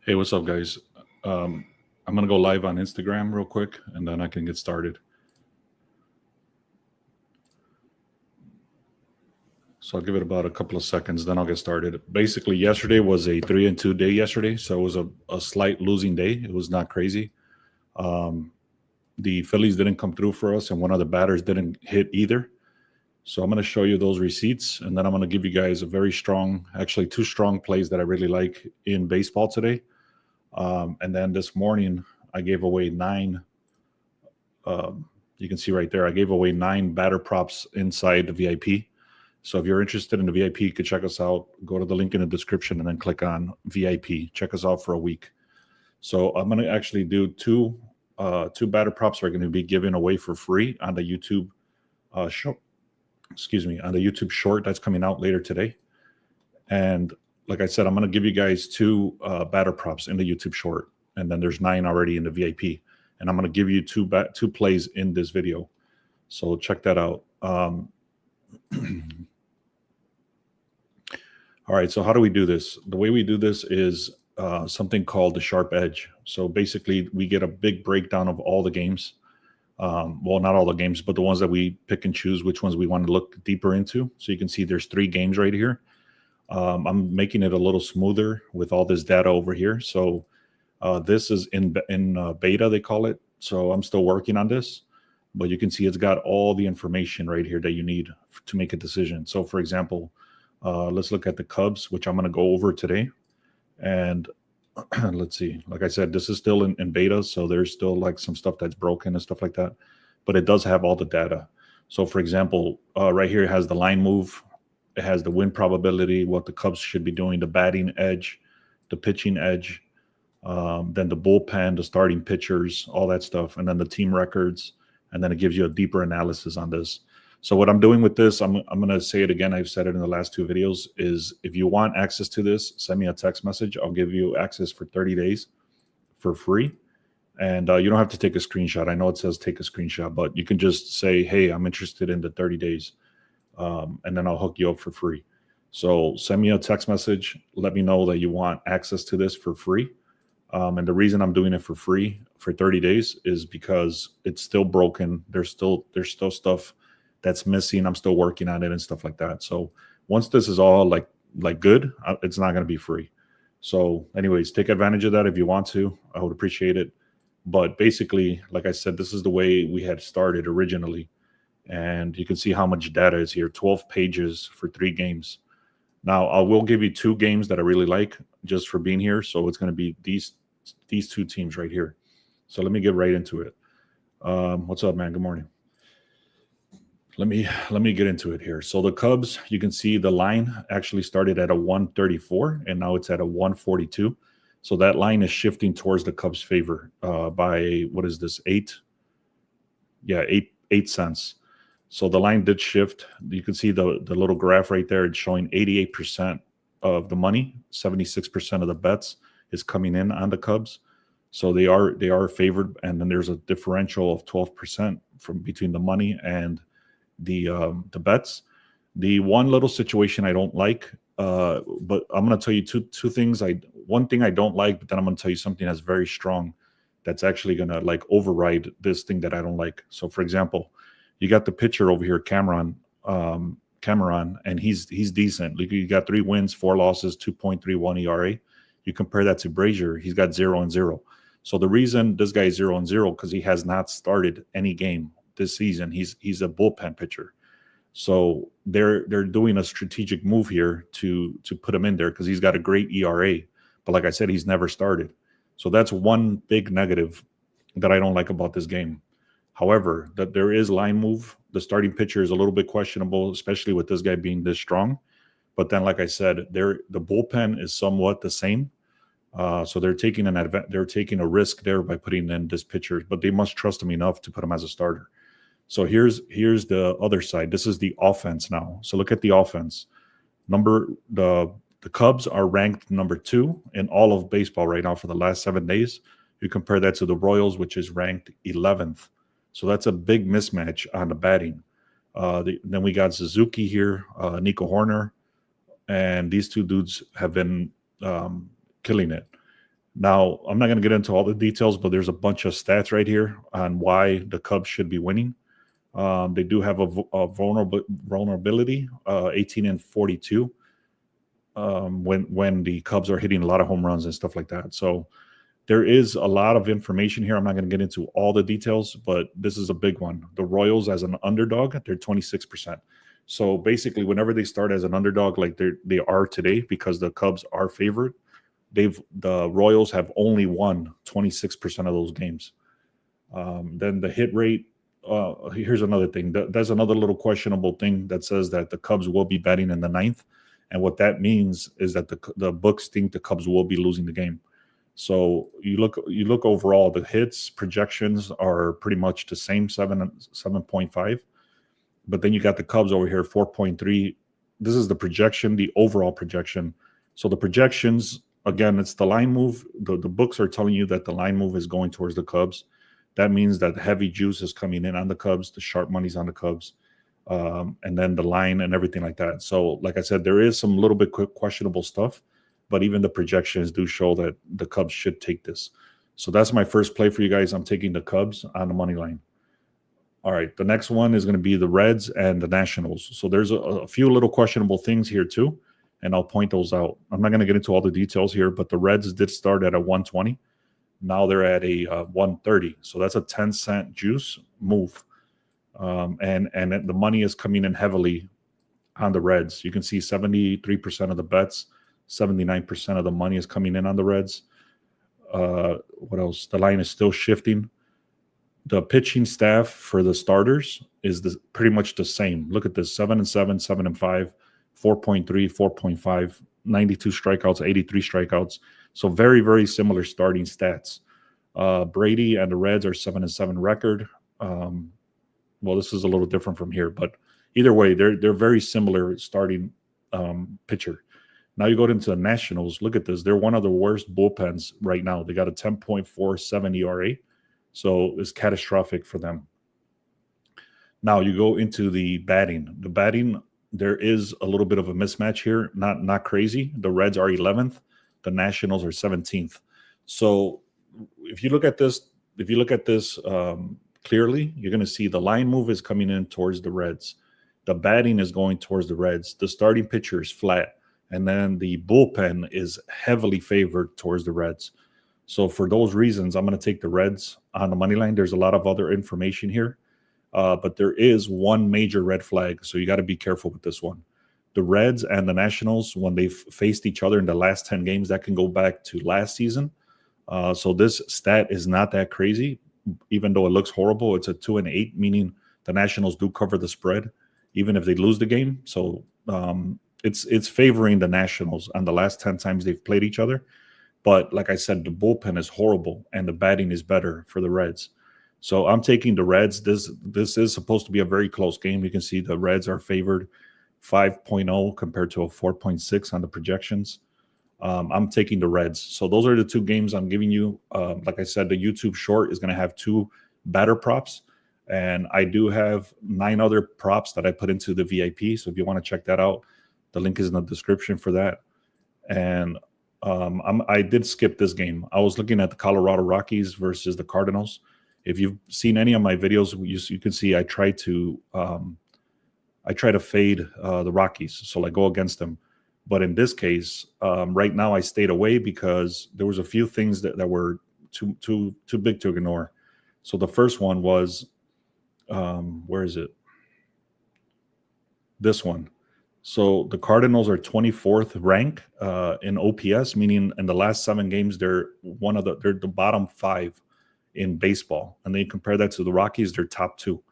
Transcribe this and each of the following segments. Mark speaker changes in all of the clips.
Speaker 1: Hey, what's up, guys? Um, I'm gonna go live on Instagram real quick, and then I can get started. So I'll give it about a couple of seconds, then I'll get started. Basically, yesterday was a 3-2 day yesterday, so it was a slight losing day. It was not crazy. Um, the Phillies didn't come through for us, and one of the batters didn't hit either. So I'm going to show you those receipts, and then I'm going to give you guys a very strong, actually two strong plays that I really like in baseball today. And then this morning, I gave away nine. You can see right there, I gave away 9 batter props inside the VIP. So if you're interested in the VIP, you could check us out. Go to the link in the description and then click on VIP. Check us out for a week. So I'm going to actually do two batter props are going to be given away for free on the YouTube show. Excuse me, on the YouTube short that's coming out later today. And like I said, I'm going to give you guys two batter props in the YouTube short, and then there's 9 already in the VIP. And I'm going to give you two plays in this video. So check that out. All right, so how do we do this? The way we do this is something called the sharp edge. So basically, we get a big breakdown of all the games. Well, not all the games, but the ones that we pick and choose which ones we want to look deeper into. So you can see there's 3 games right here. I'm making it a little smoother with all this data over here. So this is in beta, they call it. So I'm still working on this, but you can see it's got all the information right here that you need to make a decision. So for example, let's look at the Cubs, which I'm going to go over today. And let's see, like I said, this is still in beta. So there's still like some stuff that's broken and stuff like that, but it does have all the data. So for example, right here it has the line move. It has the win probability, what the Cubs should be doing, the batting edge, the pitching edge, then the bullpen, the starting pitchers, all that stuff, and then the team records, and then it gives you a deeper analysis on this. So what I'm doing with this, I'm going to say it again. I've said it in the last 2 videos, is if you want access to this, send me a text message. I'll give you access for 30 days for free. And you don't have to take a screenshot. I know it says take a screenshot, but you can just say, hey, I'm interested in the 30 days. And then I'll hook you up for free. So send me a text message. Let me know that you want access to this for free. And the reason I'm doing it for free for 30 days is because it's still broken. There's still stuff that's missing. I'm still working on it and stuff like that. So once this is all like good, it's not going to be free. So anyways, take advantage of that if you want to. I would appreciate it. But basically, like I said, this is the way we had started originally. And you can see how much data is here, 12 pages for 3 games. Now, I will give you 2 games that I really like just for being here. So it's going to be these 2 teams right here. So let me get right into it. What's up, man? Good morning. Let me get into it here. So the Cubs, you can see the line actually started at a 134, and now it's at a 142. So that line is shifting towards the Cubs' favor by, what is this, 8? Yeah, 8 cents. So the line did shift. You can see the little graph right there. It's showing 88% of the money, 76% of the bets is coming in on the Cubs. So they are favored, and then there's a differential of 12% from between the money and the bets. The one little situation I don't like, but I'm going to tell you two things. One thing I don't like, but then I'm going to tell you something that's very strong, that's actually going to like override this thing that I don't like. So for example, you got the pitcher over here, Cameron, and he's decent. Like, you got 3 wins, 4 losses, 2.31 ERA. You compare that to Brazier, he's got 0-0. So the reason this guy is 0-0 because he has not started any game this season. He's a bullpen pitcher. So they're doing a strategic move here to put him in there because he's got a great ERA. But like I said, he's never started. So that's one big negative that I don't like about this game. However, that there is line move. The starting pitcher is a little bit questionable, especially with this guy being this strong. But then, like I said, the bullpen is somewhat the same. So they're taking a risk there by putting in this pitcher, but they must trust him enough to put him as a starter. So here's the other side. This is the offense now. So look at the offense. The Cubs are ranked number 2 in all of baseball right now for the last 7 days. You compare that to the Royals, which is ranked 11th. So that's a big mismatch on the batting. Then we got Suzuki here, Nico Horner, and these 2 dudes have been killing it. Now, I'm not going to get into all the details, but there's a bunch of stats right here on why the Cubs should be winning. They do have a vulnerability, 18 and 42, when the Cubs are hitting a lot of home runs and stuff like that. So there is a lot of information here. I'm not going to get into all the details, but this is a big one. The Royals as an underdog, they're 26%. So basically, whenever they start as an underdog, like they are today, because the Cubs are favored, the Royals have only won 26% of those games. Then the hit rate. Here's another thing. There's another little questionable thing that says that the Cubs will be batting in the ninth, and what that means is that the books think the Cubs will be losing the game. So you look overall, the hits projections are pretty much the same, 7.5, but then you got the Cubs over here, 4.3. This is the projection, the overall projection. So the projections, again, it's the line move. The books are telling you that the line move is going towards the Cubs. That means that heavy juice is coming in on the Cubs, the sharp money's on the Cubs, and then the line and everything like that. So, like I said, there is some little bit questionable stuff, but even the projections do show that the Cubs should take this. So that's my first play for you guys. I'm taking the Cubs on the money line. All right, the next one is going to be the Reds and the Nationals. So there's a few little questionable things here too, and I'll point those out. I'm not going to get into all the details here, but the Reds did start at a 120. Now they're at a 130. So that's a 10-cent juice move. And the money is coming in heavily on the Reds. You can see 73% of the bets, 79% of the money is coming in on the Reds. What else? The line is still shifting. The pitching staff for the starters is pretty much the same. Look at this: 7-7, 7-5, 4.3, 4.5, 92 strikeouts, 83 strikeouts. So very, very similar starting stats. Brady and the Reds are 7-7 record. Well, this is a little different from here, but either way, they're very similar starting pitcher. Now you go into the Nationals. Look at this. They're one of the worst bullpens right now. They got a 10.47 ERA. So it's catastrophic for them. Now you go into the batting. The batting, there is a little bit of a mismatch here. Not crazy. The Reds are 11th. The Nationals are 17th. So if you look at this, clearly, you're going to see the line move is coming in towards the Reds. The batting is going towards the Reds. The starting pitcher is flat. And then the bullpen is heavily favored towards the Reds. So for those reasons, I'm going to take the Reds on the money line. There's a lot of other information here, but there is one major red flag. So you got to be careful with this one. The Reds and the Nationals, when they've faced each other in the last 10 games, that can go back to last season. So this stat is not that crazy, even though it looks horrible. It's a 2-8, meaning the Nationals do cover the spread, even if they lose the game. So it's favoring the Nationals on the last 10 times they've played each other. But like I said, the bullpen is horrible and the batting is better for the Reds. So I'm taking the Reds. This is supposed to be a very close game. You can see the Reds are favored 5.0 compared to a 4.6 on the projections. I'm taking the Reds. So those are the two games I'm giving you. Like I said, the YouTube short is going to have 2 batter props. And I do have 9 other props that I put into the VIP. So if you want to check that out, the link is in the description for that. And I did skip this game. I was looking at the Colorado Rockies versus the Cardinals. If you've seen any of my videos, you can see I try to fade the Rockies, so like go against them. But in this case, right now I stayed away because there was a few things that were too big to ignore. So the first one was, where is it? This one. So the Cardinals are 24th rank in OPS, meaning in the last 7 games they're the bottom 5 in baseball, and they compare that to the Rockies, they're top 2.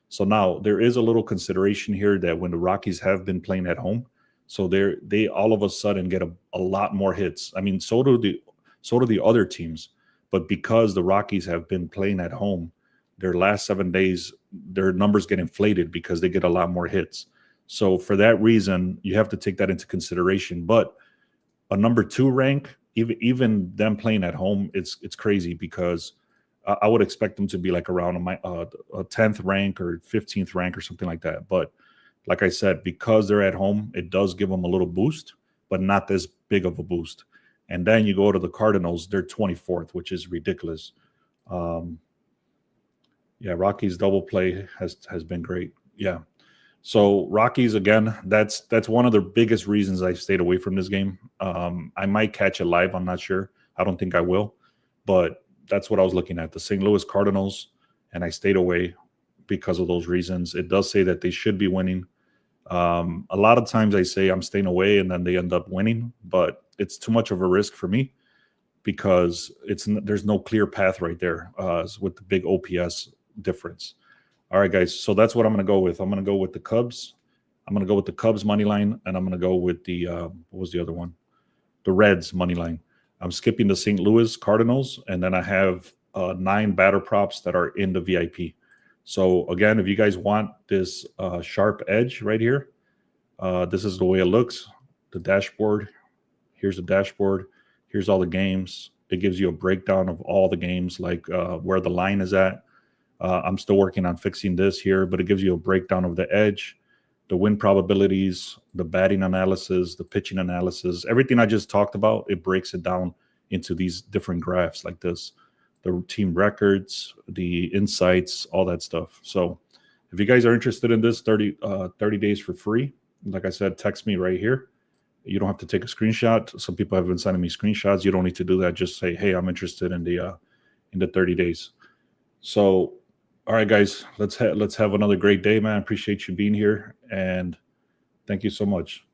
Speaker 1: So now there is a little consideration here that when the Rockies have been playing at home, so they all of a sudden get a lot more hits. I mean, so do the other teams, but because the Rockies have been playing at home, their last 7 days their numbers get inflated because they get a lot more hits. So for that reason, you have to take that into consideration. But a number 2 rank, even them playing at home, it's crazy because I would expect them to be like around a 10th rank or 15th rank or something like that. But like I said, because they're at home, it does give them a little boost, but not this big of a boost. And then you go to the Cardinals, they're 24th, which is ridiculous. Yeah, Rockies double play has been great. Yeah. So Rockies again, that's one of the biggest reasons I stayed away from this game. I might catch it live, I'm not sure. I don't think I will, but that's what I was looking at. The St. Louis Cardinals, and I stayed away because of those reasons. It does say that they should be winning. A lot of times I say I'm staying away and then they end up winning, but it's too much of a risk for me because there's no clear path right there with the big OPS difference. All right, guys. So that's what I'm going to go with. I'm going to go with the Cubs. I'm going to go with the Cubs money line, and I'm going to go with the what was the other one? The Reds money line. I'm skipping the St. Louis Cardinals, and then I have 9 batter props that are in the VIP. So again, if you guys want this sharp edge right here, this is the way it looks. The dashboard. Here's the dashboard. Here's all the games. It gives you a breakdown of all the games, like where the line is at. I'm still working on fixing this here, but it gives you a breakdown of the edge, the win probabilities, the batting analysis, the pitching analysis, everything I just talked about. It breaks it down into these different graphs like this, the team records, the insights, all that stuff. So if you guys are interested in this 30 days for free, like I said, text me right here. You don't have to take a screenshot. Some people have been sending me screenshots. You don't need to do that. Just say, hey, I'm interested in the 30 days. So, all right, guys, let's have another great day, man. I appreciate you being here, and thank you so much.